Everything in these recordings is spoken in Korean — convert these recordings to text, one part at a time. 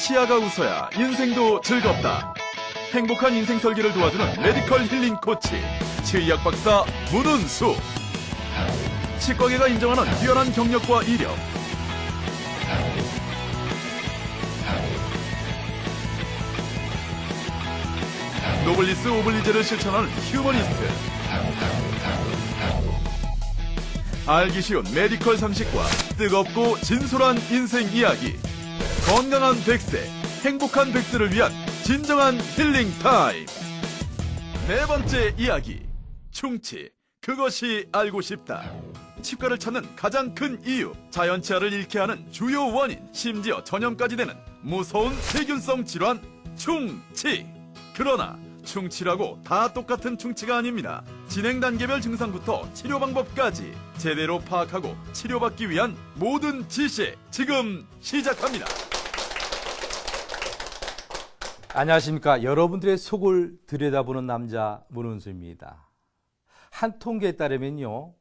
치아가 웃어야 인생도 즐겁다. 행복한 인생 설계를 도와주는 메디컬 힐링 코치 치의학 박사 문은수. 치과계가 인정하는 뛰어난 경력과 이력. 노블리스 오블리제를 실천하는 휴머니스트. 알기 쉬운 메디컬 상식과 뜨겁고 진솔한 인생 이야기. 건강한 100세, 행복한 100세를 위한 진정한 힐링 타임. 네 번째 이야기. 충치, 그것이 알고 싶다. 치과를 찾는 가장 큰 이유, 자연치아를 잃게 하는 주요 원인, 심지어 전염까지 되는 무서운 세균성 질환, 충치. 그러나 충치라고 다 똑같은 충치가 아닙니다. 진행 단계별 증상부터 치료 방법까지 제대로 파악하고 치료받기 위한 모든 지식 지금 시작합니다. 안녕하십니까. 여러분들의 속을 들여다보는 남자 문은수입니다. 한 통계에 따르면요,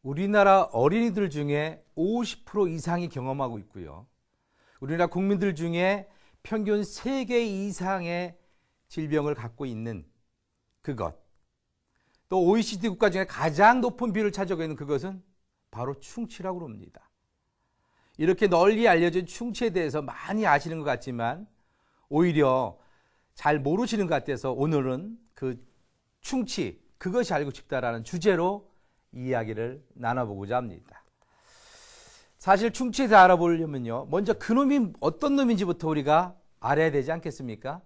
우리나라 어린이들 중에 50% 이상이 경험하고 있고요, 우리나라 국민들 중에 평균 3개 이상의 질병을 갖고 있는 그것, 또 OECD 국가 중에 가장 높은 비율을 차지하고 있는 그것은 바로 충치라고 합니다. 이렇게 널리 알려진 충치에 대해서 많이 아시는 것 같지만 오히려 잘 모르시는 것 같아서 오늘은 그 충치, 그것이 알고 싶다라는 주제로 이야기를 나눠보고자 합니다. 사실 충치에 대해 알아보려면요, 먼저 그놈이 어떤 놈인지부터 우리가 알아야 되지 않겠습니까?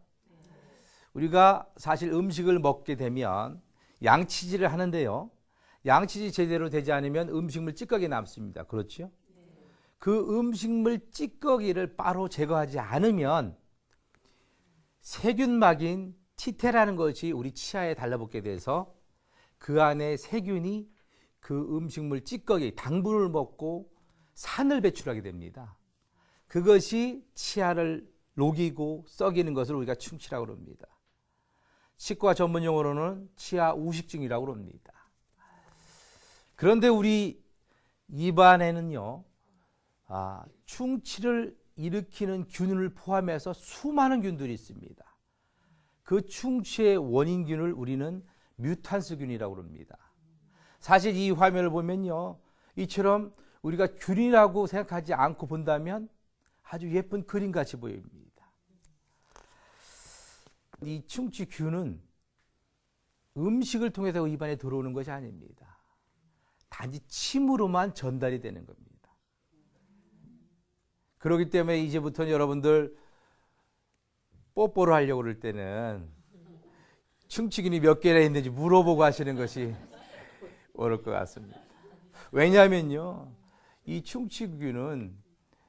우리가 사실 음식을 먹게 되면 양치질을 하는데요, 양치질이 제대로 되지 않으면 음식물 찌꺼기 남습니다. 그렇죠? 그 음식물 찌꺼기를 바로 제거하지 않으면 세균막인 티테라는 것이 우리 치아에 달라붙게 돼서 그 안에 세균이 그 음식물 찌꺼기, 당분을 먹고 산을 배출하게 됩니다. 그것이 치아를 녹이고 썩이는 것을 우리가 충치라고 합니다. 치과 전문 용어로는 치아 우식증이라고 합니다. 그런데 우리 입안에는요, 충치를 일으키는 균을 포함해서 수많은 균들이 있습니다. 그 충치의 원인균을 우리는 뮤탄스균이라고 합니다. 사실 이 화면을 보면요, 이처럼 우리가 균이라고 생각하지 않고 본다면 아주 예쁜 그림같이 보입니다. 이 충치균은 음식을 통해서 입안에 들어오는 것이 아닙니다. 단지 침으로만 전달이 되는 겁니다. 그렇기 때문에 이제부터는 여러분들 뽀뽀를 하려고 그럴 때는 충치균이 몇 개나 있는지 물어보고 하시는 것이 옳을 것 같습니다. 왜냐하면요, 이 충치균은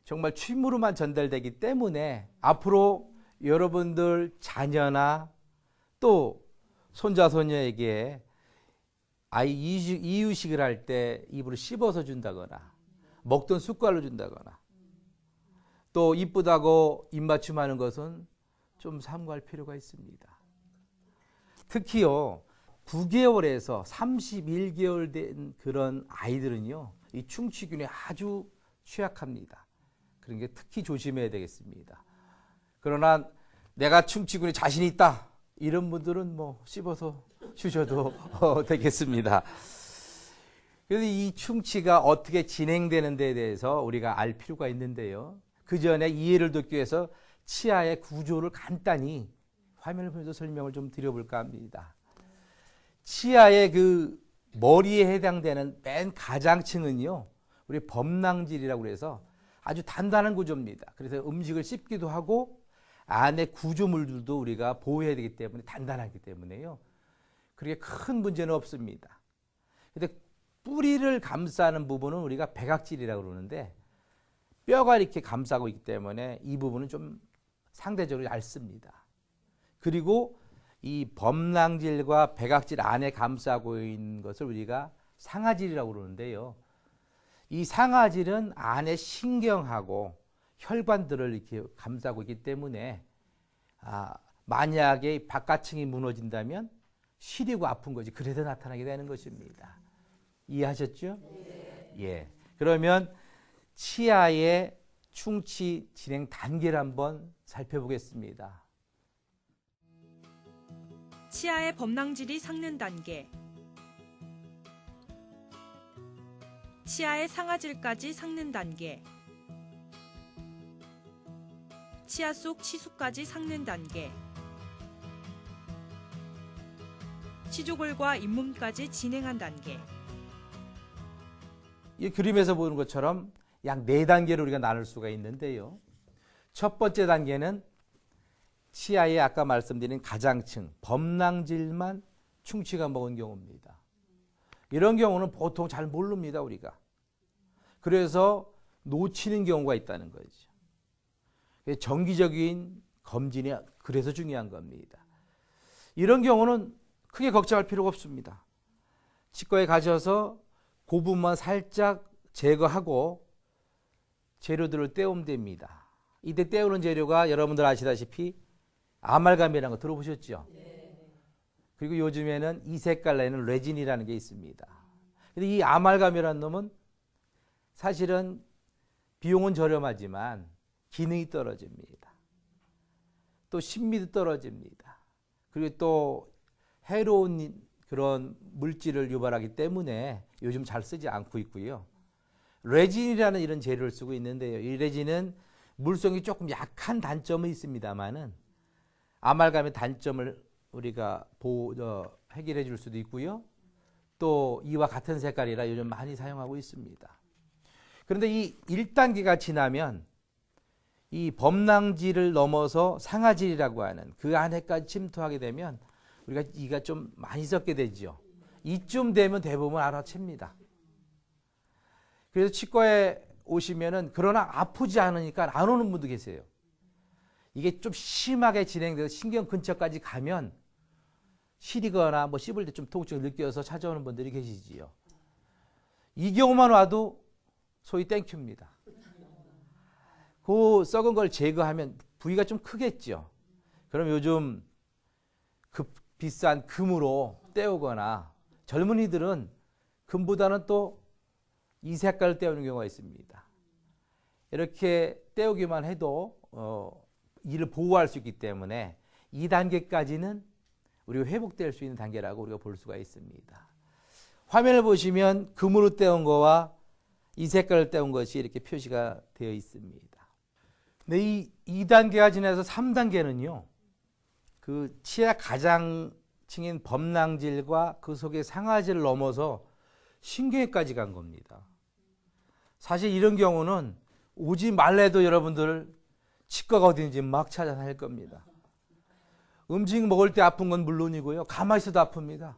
정말 침으로만 전달되기 때문에 앞으로 여러분들 자녀나 또 손자 손녀에게 아이 이유식을 할 때 입으로 씹어서 준다거나 먹던 숟갈로 준다거나 또 이쁘다고 입맞춤하는 것은 좀 삼가할 필요가 있습니다. 특히요, 9개월에서 31개월 된 그런 아이들은요, 이 충치균에 아주 취약합니다. 그런 게 특히 조심해야 되겠습니다. 그러나 내가 충치균에 자신이 있다, 이런 분들은 뭐 씹어서 주셔도 되겠습니다. 그래서 이 충치가 어떻게 진행되는 데에 대해서 우리가 알 필요가 있는데요, 그 전에 이해를 돕기 위해서 치아의 구조를 간단히 화면을 보면서 설명을 좀 드려볼까 합니다. 치아의 그 머리에 해당되는 맨 가장층은요, 우리 범낭질이라고 해서 아주 단단한 구조입니다. 그래서 음식을 씹기도 하고 안에 구조물들도 우리가 보호해야 되기 때문에 단단하기 때문에요, 그렇게 큰 문제는 없습니다. 근데 뿌리를 감싸는 부분은 우리가 백악질이라고 그러는데 뼈가 이렇게 감싸고 있기 때문에 이 부분은 좀 상대적으로 얇습니다. 그리고 이 범낭질과 백악질 안에 감싸고 있는 것을 우리가 상아질이라고 그러는데요, 이 상아질은 안에 신경하고 혈관들을 이렇게 감싸고 있기 때문에 만약에 바깥층이 무너진다면 시리고 아픈 것이 그래서 나타나게 되는 것입니다. 이해하셨죠? 네. 예. 그러면 치아의 충치 진행 단계를 한번 살펴보겠습니다. 치아의 범낭질이 삭는 단계, 치아의 상아질까지 삭는 단계, 치아 속 치수까지 삭는 단계, 치조골과 잇몸까지 진행한 단계. 이 그림에서 보는 것처럼 약 4단계로 우리가 나눌 수가 있는데요. 첫 번째 단계는 치아에 아까 말씀드린 가장층, 범낭질만 충치가 먹은 경우입니다. 이런 경우는 보통 잘 모릅니다, 우리가. 그래서 놓치는 경우가 있다는 거죠. 정기적인 검진이 그래서 중요한 겁니다. 이런 경우는 크게 걱정할 필요가 없습니다. 치과에 가셔서 그 부분만 살짝 제거하고 재료들을 떼우면 됩니다. 이때 떼우는 재료가 여러분들 아시다시피 아말감이라는 거 들어보셨죠? 그리고 요즘에는 이 색깔 내는 레진이라는 게 있습니다. 근데 이 아말감이라는 놈은 사실은 비용은 저렴하지만 기능이 떨어집니다. 또 신미도 떨어집니다. 그리고 또 해로운 그런 물질을 유발하기 때문에 요즘 잘 쓰지 않고 있고요. 레진이라는 이런 재료를 쓰고 있는데요. 이 레진은 물성이 조금 약한 단점은 있습니다만은 아말감의 단점을 우리가 해결해 줄 수도 있고요. 또 이와 같은 색깔이라 요즘 많이 사용하고 있습니다. 그런데 이 1단계가 지나면 이 범낭질을 넘어서 상아질이라고 하는 그 안에까지 침투하게 되면 우리가 이가 좀 많이 썩게 되죠. 이쯤 되면 대부분 알아챕니다. 그래서 치과에 오시면은 그러나 아프지 않으니까 안 오는 분도 계세요. 이게 좀 심하게 진행돼서 신경 근처까지 가면 시리거나 뭐 씹을 때 좀 통증을 느껴서 찾아오는 분들이 계시지요. 이 경우만 와도 소위 땡큐입니다. 그 썩은 걸 제거하면 부위가 좀 크겠죠. 그럼 요즘 비싼 금으로 떼우거나 젊은이들은 금보다는 또 이 색깔을 떼우는 경우가 있습니다. 이렇게 떼우기만 해도 이를 보호할 수 있기 때문에 2단계까지는 우리가 회복될 수 있는 단계라고 우리가 볼 수가 있습니다. 화면을 보시면 금으로 떼운 거와 이 색깔을 떼운 것이 이렇게 표시가 되어 있습니다. 근데 이 2단계가 지나서 3단계는요. 그 치아 가장층인 범낭질과 그 속의 상아질을 넘어서 신경에까지 간 겁니다. 사실 이런 경우는 오지 말래도 여러분들 치과가 어딘지 막 찾아다닐 겁니다. 음식 먹을 때 아픈 건 물론이고요. 가만히 있어도 아픕니다.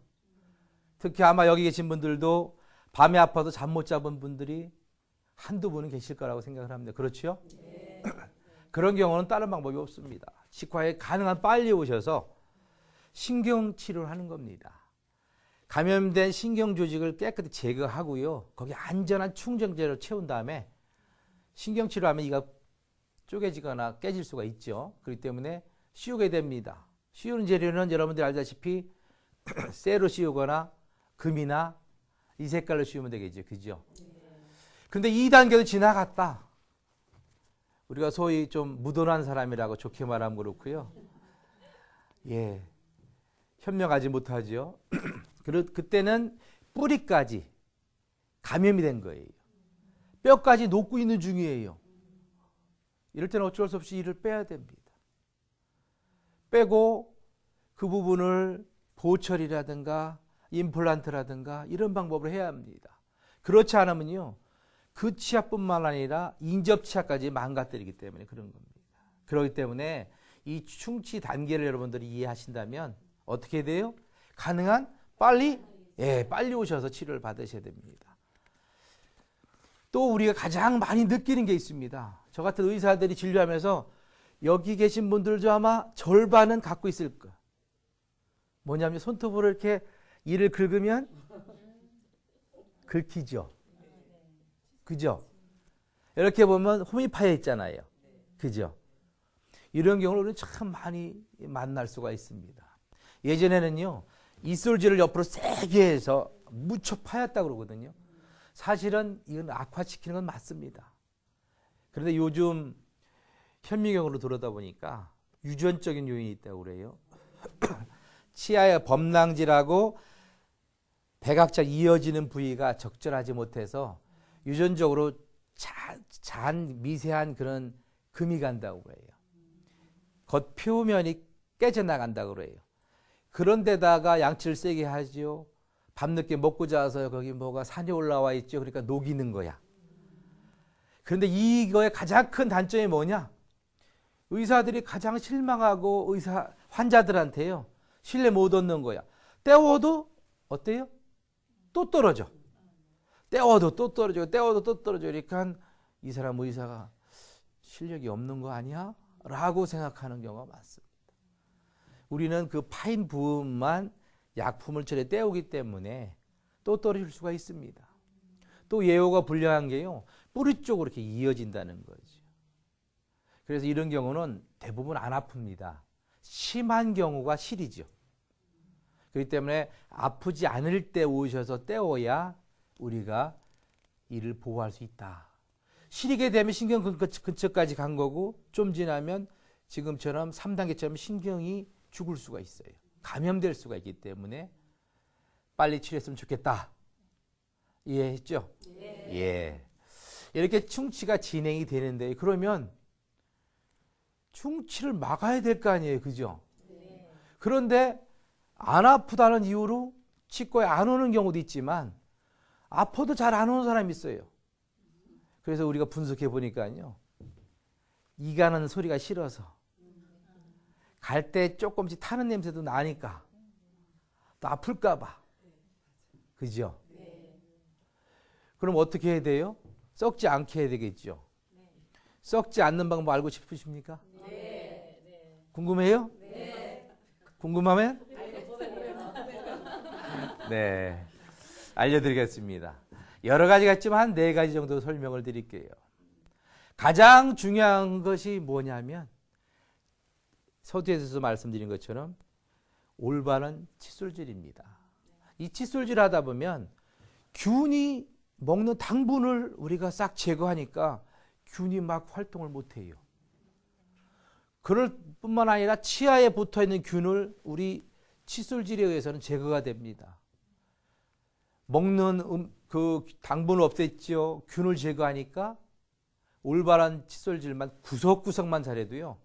특히 아마 여기 계신 분들도 밤에 아파서 잠 못 잡은 분들이 한두 분은 계실 거라고 생각을 합니다. 그렇죠? 네. 그런 경우는 다른 방법이 없습니다. 치과에 가능한 빨리 오셔서 신경치료를 하는 겁니다. 감염된 신경 조직을 깨끗이 제거하고요. 거기 안전한 충전재로 채운 다음에 신경치료하면 이가 쪼개지거나 깨질 수가 있죠. 그렇기 때문에 씌우게 됩니다. 씌우는 재료는 여러분들이 알다시피 쇠로 씌우거나 금이나 이 색깔로 씌우면 되겠죠. 그죠? 근데 2단계도 지나갔다. 우리가 소위 좀 무던한 사람이라고 좋게 말하면 그렇고요. 예. 현명하지 못하죠. 그때는 뿌리까지 감염이 된 거예요. 뼈까지 녹고 있는 중이에요. 이럴 때는 어쩔 수 없이 이를 빼야 됩니다. 빼고 그 부분을 보철이라든가 임플란트라든가 이런 방법을 해야 합니다. 그렇지 않으면요. 그 치아뿐만 아니라 인접치아까지 망가뜨리기 때문에 그런 겁니다. 그렇기 때문에 이 충치 단계를 여러분들이 이해하신다면 어떻게 돼요? 가능한 빨리 오셔서 치료를 받으셔야 됩니다. 또 우리가 가장 많이 느끼는 게 있습니다. 저 같은 의사들이 진료하면서 여기 계신 분들도 아마 절반은 갖고 있을 거예요. 뭐냐면 손톱으로 이렇게 이를 긁으면 긁히죠. 그죠? 이렇게 보면 홈이 파여 있잖아요. 그죠? 이런 경우를 우리는 참 많이 만날 수가 있습니다. 예전에는요. 이솔질을 옆으로 세게 해서 무척 파였다고 그러거든요. 사실은 이건 악화시키는 건 맞습니다. 그런데 요즘 현미경으로 들어다 보니까 유전적인 요인이 있다고 그래요. 치아의 범낭지라고 백악장 이어지는 부위가 적절하지 못해서 유전적으로 잔 미세한 그런 금이 간다고 그래요. 겉 표면이 깨져나간다고 그래요. 그런데다가 양치를 세게 하죠. 밤늦게 먹고 자서 거기 뭐가 산이 올라와 있죠. 그러니까 녹이는 거야. 그런데 이거의 가장 큰 단점이 뭐냐? 의사들이 가장 실망하고 환자들한테요. 신뢰 못 얻는 거야. 때워도 어때요? 또 떨어져. 때워도 또 떨어지고 때워도 또 떨어져. 그러니까 이 사람 의사가 실력이 없는 거 아니야? 라고 생각하는 경우가 많습니다. 우리는 그 파인 부분만 약품을 처리해 때우기 때문에 또 떨어질 수가 있습니다. 또 예후가 불량한 게요. 뿌리 쪽으로 이렇게 이어진다는 거죠. 그래서 이런 경우는 대부분 안 아픕니다. 심한 경우가 실이죠. 그렇기 때문에 아프지 않을 때 오셔서 떼어야 우리가 이를 보호할 수 있다. 시리게 되면 신경 근처까지 간 거고 좀 지나면 지금처럼 3단계처럼 신경이 죽을 수가 있어요. 감염될 수가 있기 때문에 빨리 치료했으면 좋겠다. 이해했죠? 네. 예. 이렇게 충치가 진행이 되는데 그러면 충치를 막아야 될 거 아니에요. 그죠? 네. 그런데 안 아프다는 이유로 치과에 안 오는 경우도 있지만 아파도 잘 안 오는 사람이 있어요. 그래서 우리가 분석해 보니까요. 이 가는 소리가 싫어서 갈 때 조금씩 타는 냄새도 나니까 또 아플까 봐. 그죠? 그럼 어떻게 해야 돼요? 썩지 않게 해야 되겠죠. 썩지 않는 방법 알고 싶으십니까? 궁금해요? 궁금하면? 네. 알려드리겠습니다. 여러 가지가 있지만 한 4가지 정도 설명을 드릴게요. 가장 중요한 것이 뭐냐면 서두에서 말씀드린 것처럼 올바른 칫솔질입니다. 이 칫솔질 하다 보면 균이 먹는 당분을 우리가 싹 제거하니까 균이 막 활동을 못해요. 그럴 뿐만 아니라 치아에 붙어있는 균을 우리 칫솔질에 의해서는 제거가 됩니다. 먹는 그 당분을 없앴죠. 균을 제거하니까 올바른 칫솔질만 구석구석만 잘해도요.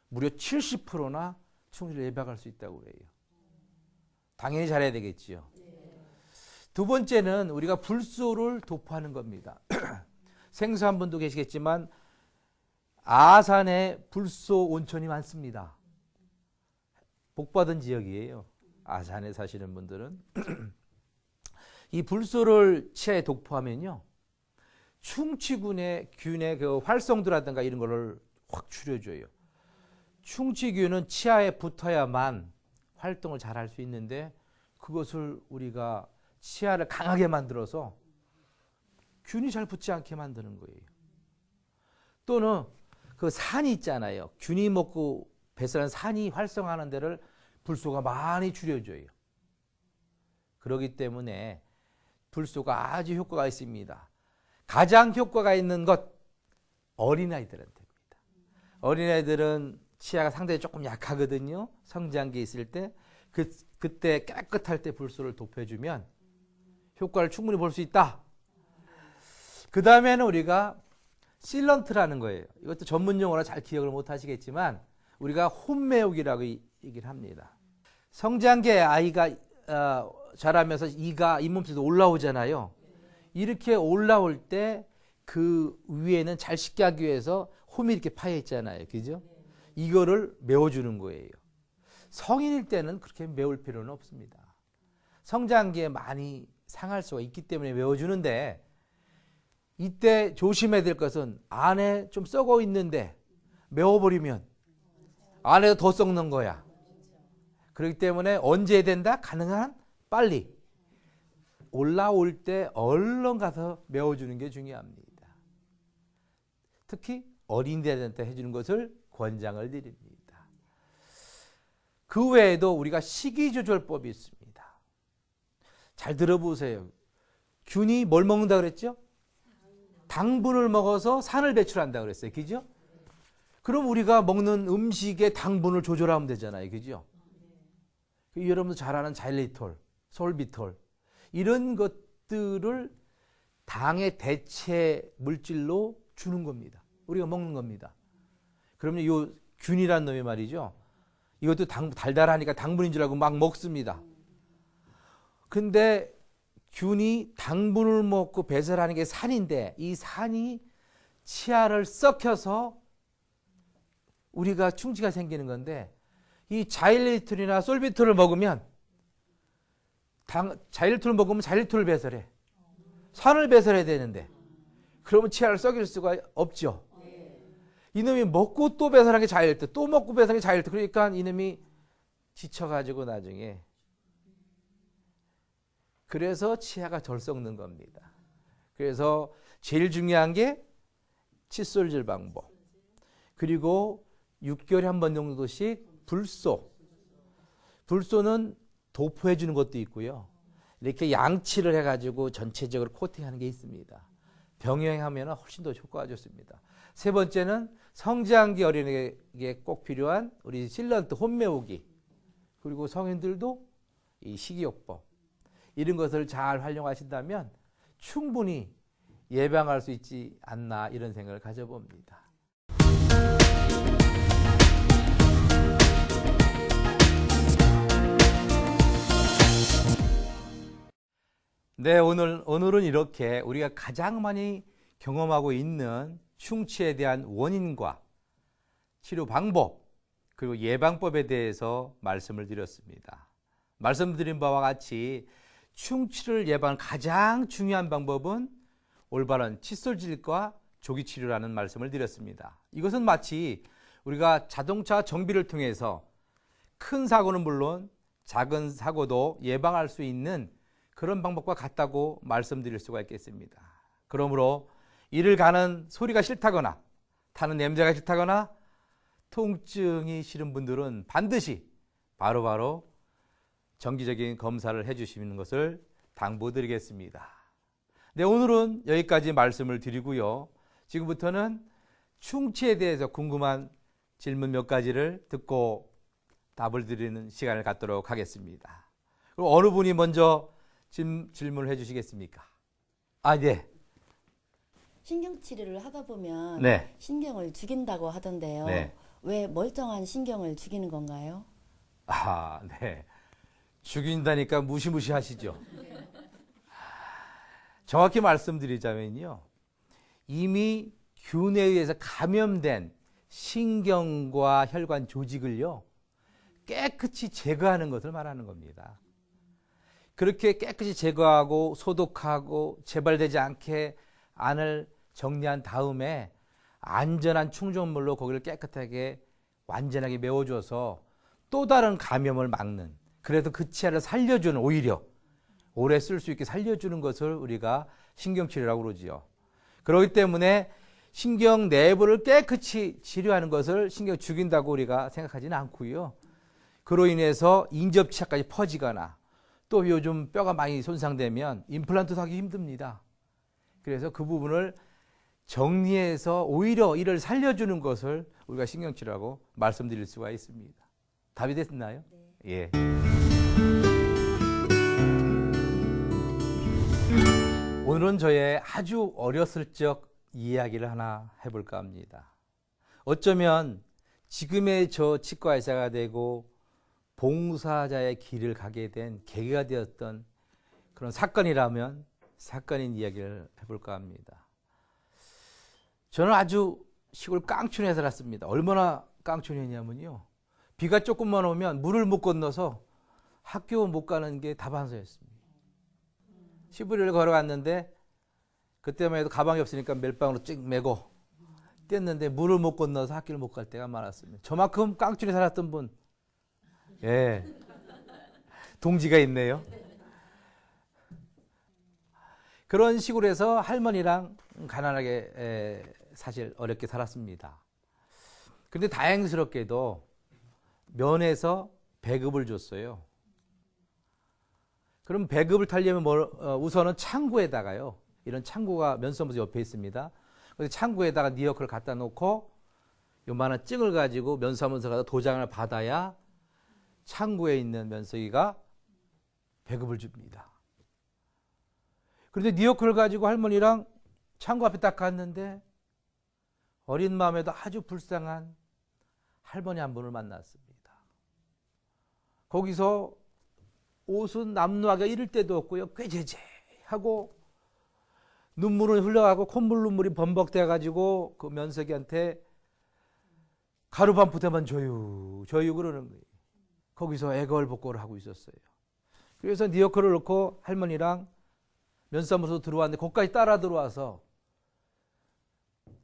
무려 70%나 충치를 예방할 수 있다고 그래요. 당연히 잘해야 되겠지요. 두 번째는 우리가 불소를 도포하는 겁니다. 생소한 분도 계시겠지만 아산에 불소 온천이 많습니다. 복받은 지역이에요. 아산에 사시는 분들은. 이 불소를 치아에 도포하면요. 충치균의 그 활성도라든가 이런 거를 확 줄여줘요. 충치균은 치아에 붙어야만 활동을 잘 할 수 있는데 그것을 우리가 치아를 강하게 만들어서 균이 잘 붙지 않게 만드는 거예요. 또는 그 산이 있잖아요. 균이 먹고 배설한 산이 활성화하는 데를 불소가 많이 줄여줘요. 그렇기 때문에 불소가 아주 효과가 있습니다. 가장 효과가 있는 것 어린아이들한테입니다. 어린아이들은 치아가 상당히 조금 약하거든요. 성장기에 있을 때 그때 깨끗할 때 불소를 도포해주면 효과를 충분히 볼 수 있다. 그 다음에는 우리가 실런트라는 거예요. 이것도 전문 용어라 잘 기억을 못 하시겠지만 우리가 홈메옥이라고 얘기를 합니다. 성장기에 아이가 자라면서 이가 잇몸에서 올라오잖아요. 이렇게 올라올 때 그 위에는 잘 씻게 하기 위해서 홈이 이렇게 파여 있잖아요. 그죠? 이거를 메워주는 거예요. 성인일 때는 그렇게 메울 필요는 없습니다. 성장기에 많이 상할 수가 있기 때문에 메워주는데 이때 조심해야 될 것은 안에 좀 썩어 있는데 메워버리면 안에서 더 썩는 거야. 그렇기 때문에 언제 해야 된다? 가능한 빨리. 올라올 때 얼른 가서 메워주는 게 중요합니다. 특히 어린이들한테 해주는 것을 권장을 드립니다. 그 외에도 우리가 식이조절법이 있습니다. 잘 들어보세요. 균이 뭘 먹는다 그랬죠? 당분을 먹어서 산을 배출한다 그랬어요. 그죠? 그럼 우리가 먹는 음식의 당분을 조절하면 되잖아요. 그죠? 여러분도 잘 아는 자일리톨, 솔비톨 이런 것들을 당의 대체 물질로 주는 겁니다. 우리가 먹는 겁니다. 그러면 이 균이란 놈이 말이죠. 이것도 달달하니까 당분인 줄 알고 막 먹습니다. 근데 균이 당분을 먹고 배설하는 게 산인데 이 산이 치아를 썩혀서 우리가 충치가 생기는 건데 이 자일리톨이나 솔비톨을 먹으면 자일리톨을 먹으면 자일리톨을 배설해. 산을 배설해야 되는데 그러면 치아를 썩일 수가 없죠. 이놈이 먹고 또 배설한 게 자일리톨, 또 먹고 배설한 게 자일리톨. 그러니까 이놈이 지쳐가지고 나중에 그래서 치아가 덜 썩는 겁니다. 그래서 제일 중요한 게 칫솔질 방법. 그리고 6개월에 한 번 정도씩 불소. 불소는 도포해 주는 것도 있고요. 이렇게 양치를 해가지고 전체적으로 코팅하는 게 있습니다. 병행하면 훨씬 더 효과가 좋습니다. 세 번째는 성장기 어린이에게 꼭 필요한 우리 실런트 혼매우기. 그리고 성인들도 이 식이요법. 이런 것을 잘 활용하신다면 충분히 예방할 수 있지 않나 이런 생각을 가져봅니다. 네, 오늘은 이렇게 우리가 가장 많이 경험하고 있는 충치에 대한 원인과 치료 방법 그리고 예방법에 대해서 말씀을 드렸습니다. 말씀드린 바와 같이 충치를 예방하는 가장 중요한 방법은 올바른 칫솔질과 조기치료라는 말씀을 드렸습니다. 이것은 마치 우리가 자동차 정비를 통해서 큰 사고는 물론 작은 사고도 예방할 수 있는 그런 방법과 같다고 말씀드릴 수가 있겠습니다. 그러므로 이를 가는 소리가 싫다거나 타는 냄새가 싫다거나 통증이 싫은 분들은 반드시 바로바로 정기적인 검사를 해주시는 것을 당부드리겠습니다. 네, 오늘은 여기까지 말씀을 드리고요. 지금부터는 충치에 대해서 궁금한 질문 몇 가지를 듣고 답을 드리는 시간을 갖도록 하겠습니다. 그럼 어느 분이 먼저 질문을 해주시겠습니까? 네. 신경치료를 하다 보면 네. 신경을 죽인다고 하던데요. 네. 왜 멀쩡한 신경을 죽이는 건가요? 네. 죽인다니까 무시무시하시죠? 정확히 말씀드리자면요. 이미 균에 의해서 감염된 신경과 혈관 조직을요. 깨끗이 제거하는 것을 말하는 겁니다. 그렇게 깨끗이 제거하고 소독하고 재발되지 않게 안을 정리한 다음에 안전한 충전물로 거기를 깨끗하게 완전하게 메워줘서 또 다른 감염을 막는 그래서 그 치아를 살려주는 오히려 오래 쓸 수 있게 살려주는 것을 우리가 신경치료라고 그러지요. 그렇기 때문에 신경 내부를 깨끗이 치료하는 것을 신경 죽인다고 우리가 생각하지는 않고요. 그로 인해서 인접치아까지 퍼지거나 또 요즘 뼈가 많이 손상되면 임플란트도 하기 힘듭니다. 그래서 그 부분을 정리해서 오히려 이를 살려주는 것을 우리가 신경치료라고 말씀드릴 수가 있습니다. 답이 됐나요? 네. 예. 오늘은 저의 아주 어렸을 적 이야기를 하나 해볼까 합니다. 어쩌면 지금의 저 치과의사가 되고 봉사자의 길을 가게 된 계기가 되었던 그런 사건이라면 사건인 이야기를 해볼까 합니다. 저는 아주 시골 깡촌에 살았습니다. 얼마나 깡촌이었냐면요. 비가 조금만 오면 물을 못 건너서 학교 못 가는 게 다반사였습니다. 시부리를 걸어갔는데 그때만 해도 가방이 없으니까 멜빵으로 찍 메고 뗐는데 물을 못 건너서 학교를 못 갈 때가 많았습니다. 저만큼 깡촌에 살았던 분, 예, 동지가 있네요. 그런 시골에서 할머니랑 가난하게 사실 어렵게 살았습니다. 근데 다행스럽게도 면에서 배급을 줬어요. 그럼 배급을 타려면 우선은 창고에다가요. 이런 창고가 면사무소 옆에 있습니다. 그래서 창고에다가 니어크를 갖다 놓고 요만한 증을 가지고 면사무소 가서 도장을 받아야 창고에 있는 면석이가 배급을 줍니다. 그런데 니어크를 가지고 할머니랑 창고 앞에 딱 갔는데 어린 마음에도 아주 불쌍한 할머니 한 분을 만났습니다. 거기서 옷은 남루하게 이를 데도 없고요. 꾀죄죄하고 눈물은 흘러가고 콧물 눈물이 범벅돼가지고 그 면석이한테 가루 반 푸대만 줘요. 줘요 그러는 거예요. 거기서 애걸복걸을 하고 있었어요. 그래서 니어크를 넣고 할머니랑 면사무소 들어왔는데 거기까지 따라 들어와서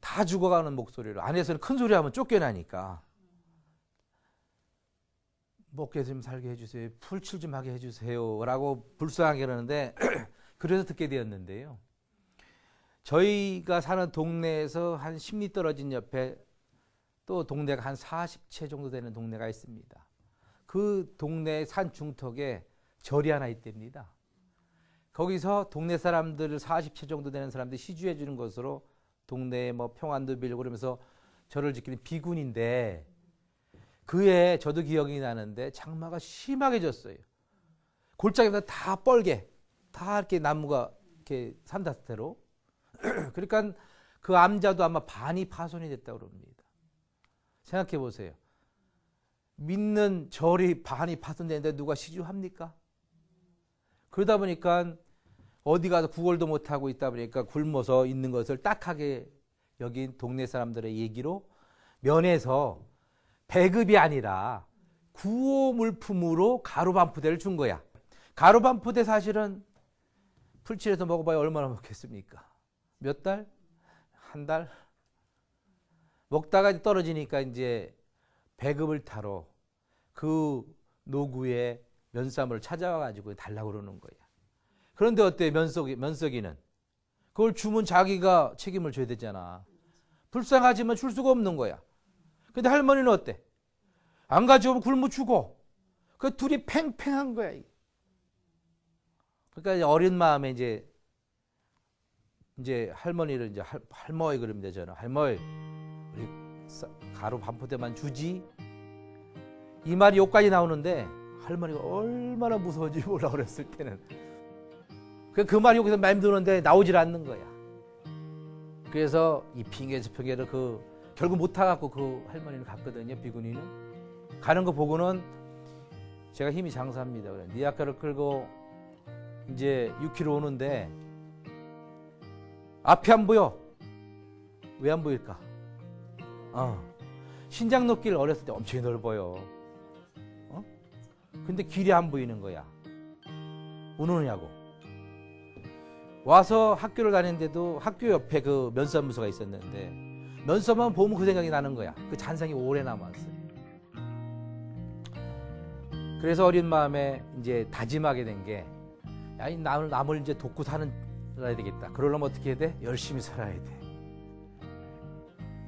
다 죽어가는 목소리로 안에서는 큰 소리 하면 쫓겨나니까 먹게 좀 살게 해주세요. 풀칠 좀 하게 해주세요. 라고 불쌍하게 그러는데 그래서 듣게 되었는데요. 저희가 사는 동네에서 한 10리 떨어진 옆에 또 동네가 한 40채 정도 되는 동네가 있습니다. 그 동네 산 중턱에 절이 하나 있답니다. 거기서 동네 사람들 40채 정도 되는 사람들이 시주해 주는 것으로 동네에 뭐 평안도 빌고 그러면서 절을 지키는 비군인데 그해 저도 기억이 나는데 장마가 심하게 졌어요. 골짜기마다 다 뻘게 다 이렇게 나무가 이렇게 산다스테로 그러니까 그 암자도 아마 반이 파손이 됐다고 그럽니다. 생각해 보세요. 믿는 절이 반이 파손되는데 누가 시주합니까? 그러다 보니까 어디 가서 구걸도 못하고 있다 보니까 굶어서 있는 것을 딱하게 여긴 동네 사람들의 얘기로 면에서 배급이 아니라 구호 물품으로 가루 반푸대를 준 거야. 가루 반푸대 사실은 풀칠해서 먹어봐야 얼마나 먹겠습니까? 몇 달? 한 달? 먹다가 떨어지니까 이제 배급을 타러 그 노구의 면사무를 찾아와가지고 달라고 그러는 거야. 그런데 어때? 면석이는 그걸 주면 자기가 책임을 져야 되잖아. 불쌍하지만 줄 수가 없는 거야. 근데 할머니는 어때? 안 가져오면 굶어 죽어. 그 둘이 팽팽한 거야. 그러니까 어린 마음에 이제 할머니를 이제 할머니 그럽니다. 저는 할머니 우리 가루 반포대만 주지. 이 말이 여기까지 나오는데 할머니가 얼마나 무서운지 몰라 그랬을 때는. 그 말이 여기서 맴도는데 나오질 않는 거야. 그래서 이 핑계에서 핑계를 결국 못 타갖고 그 할머니는 갔거든요. 비구니는. 가는 거 보고는 제가 힘이 장사합니다. 그래. 니아카를 끌고 이제 6km 오는데 앞이 안 보여. 왜 안 보일까? 신장로길 어렸을 때 엄청 넓어요. 근데 길이 안 보이는 거야. 왜 오느냐고. 와서 학교를 다니는데도 학교 옆에 그 면사무소가 있었는데 면사만 보면 그 생각이 나는 거야. 그 잔상이 오래 남았어요. 그래서 어린 마음에 이제 다짐하게 된 게, 야, 이 남을 이제 돕고 살아야 되겠다. 그러려면 어떻게 해야 돼? 열심히 살아야 돼.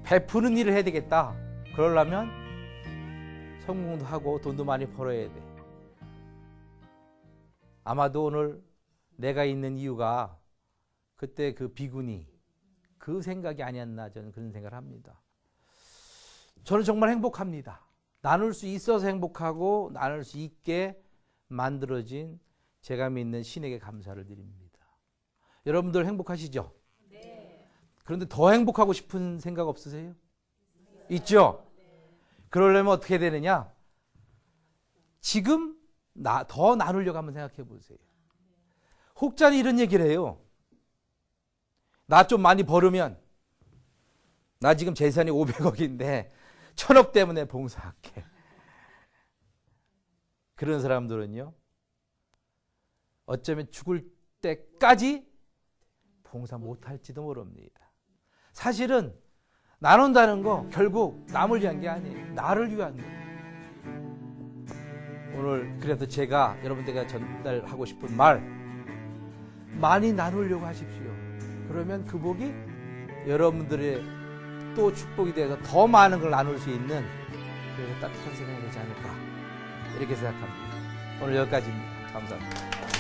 베푸는 일을 해야 되겠다. 그러려면 성공도 하고 돈도 많이 벌어야 돼. 아마도 오늘 내가 있는 이유가 그때 그 비군이 그 생각이 아니었나 저는 그런 생각을 합니다. 저는 정말 행복합니다. 나눌 수 있어서 행복하고 나눌 수 있게 만들어진 제가 믿는 신에게 감사를 드립니다. 여러분들 행복하시죠? 네. 그런데 더 행복하고 싶은 생각 없으세요? 네. 있죠? 네. 그러려면 어떻게 되느냐? 지금 더 나누려고 한번 생각해 보세요. 혹자는 이런 얘기를 해요. 나 좀 많이 벌으면 나 지금 재산이 500억인데 1000억 때문에 봉사할게. 그런 사람들은요. 어쩌면 죽을 때까지 봉사 못할지도 모릅니다. 사실은 나눈다는 거 결국 남을 위한 게 아니에요. 나를 위한 거예요. 오늘 그래서 제가 여러분들에게 전달하고 싶은 말, 많이 나누려고 하십시오. 그러면 그 복이 여러분들의 또 축복이 돼서 더 많은 걸 나눌 수 있는 그래서 따뜻한 생각이 되지 않을까 이렇게 생각합니다. 오늘 여기까지입니다. 감사합니다.